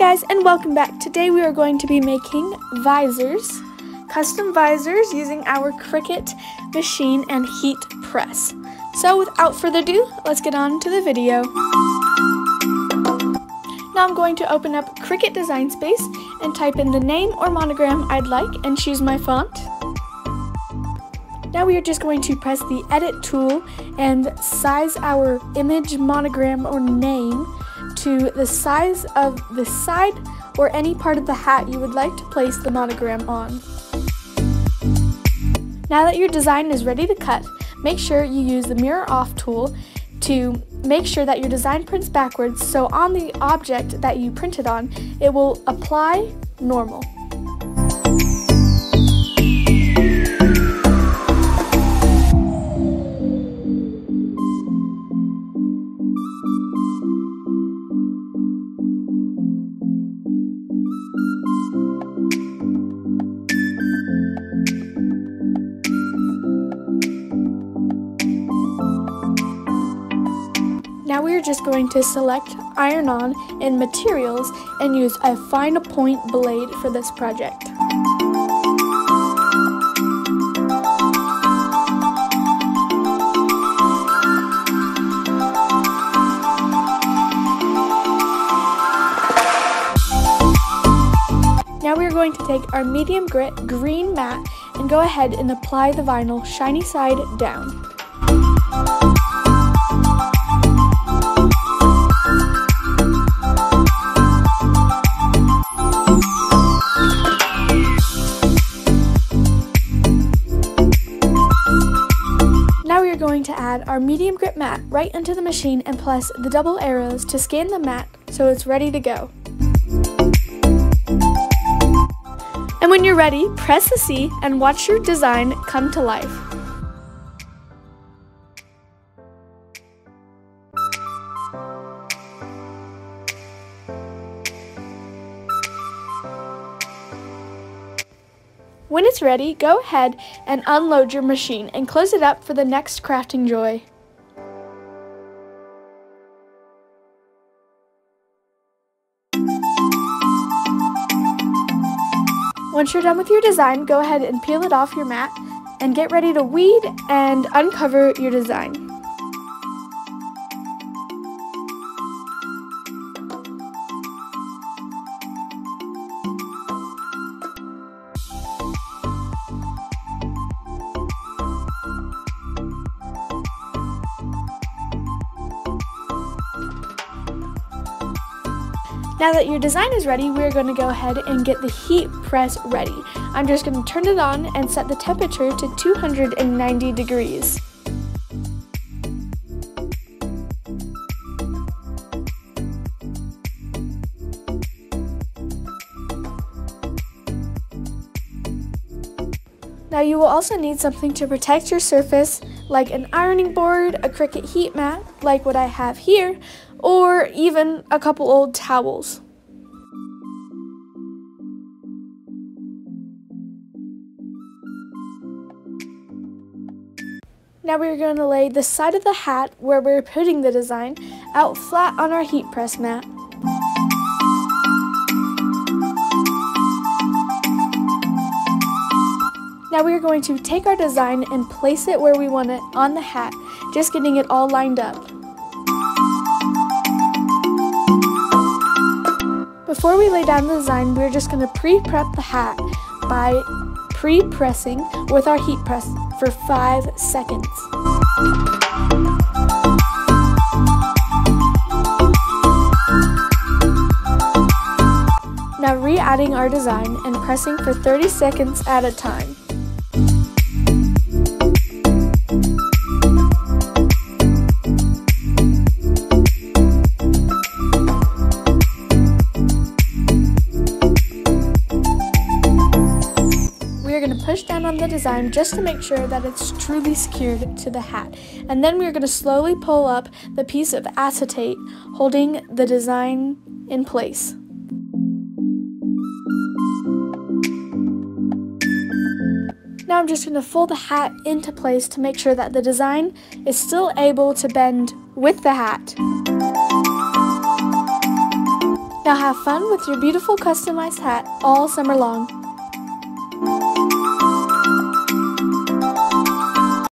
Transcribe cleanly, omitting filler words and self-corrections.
guys, and welcome back. Today we are going to be making visors, custom visors using our Cricut machine and heat press. So without further ado, let's get on to the video. Now I'm going to open up Cricut Design Space and type in the name or monogram I'd like and choose my font. Now we are just going to press the edit tool and size our image, monogram, or name to the size of the side or any part of the hat you would like to place the monogram on. Now that your design is ready to cut, make sure you use the mirror off tool to make sure that your design prints backwards, so on the object that you printed on, it will apply normal. Now we are just going to select Iron On in Materials and use a fine point blade for this project. Now we are going to take our medium grit green mat and go ahead and apply the vinyl shiny side down. Now we are going to add our medium grit mat right into the machine and press the double arrows to scan the mat so it's ready to go. And when you're ready, press the C and watch your design come to life. When it's ready, go ahead and unload your machine and close it up for the next crafting joy. Once you're done with your design, go ahead and peel it off your mat and get ready to weed and uncover your design. Now that your design is ready, we're going to go ahead and get the heat press ready. I'm just going to turn it on and set the temperature to 290 degrees. Now you will also need something to protect your surface, like an ironing board, a Cricut heat mat, like what I have here, or even a couple old towels. Now we're going to lay the side of the hat where we're putting the design out flat on our heat press mat. Now we are going to take our design and place it where we want it on the hat, just getting it all lined up. Before we lay down the design, we're just going to pre-prep the hat by pre-pressing with our heat press for 5 seconds. Now re-adding our design and pressing for 30 seconds at a time. We're going to push down on the design just to make sure that it's truly secured to the hat. And then we're going to slowly pull up the piece of acetate holding the design in place. Now I'm just going to fold the hat into place to make sure that the design is still able to bend with the hat. Now have fun with your beautiful customized hat all summer long.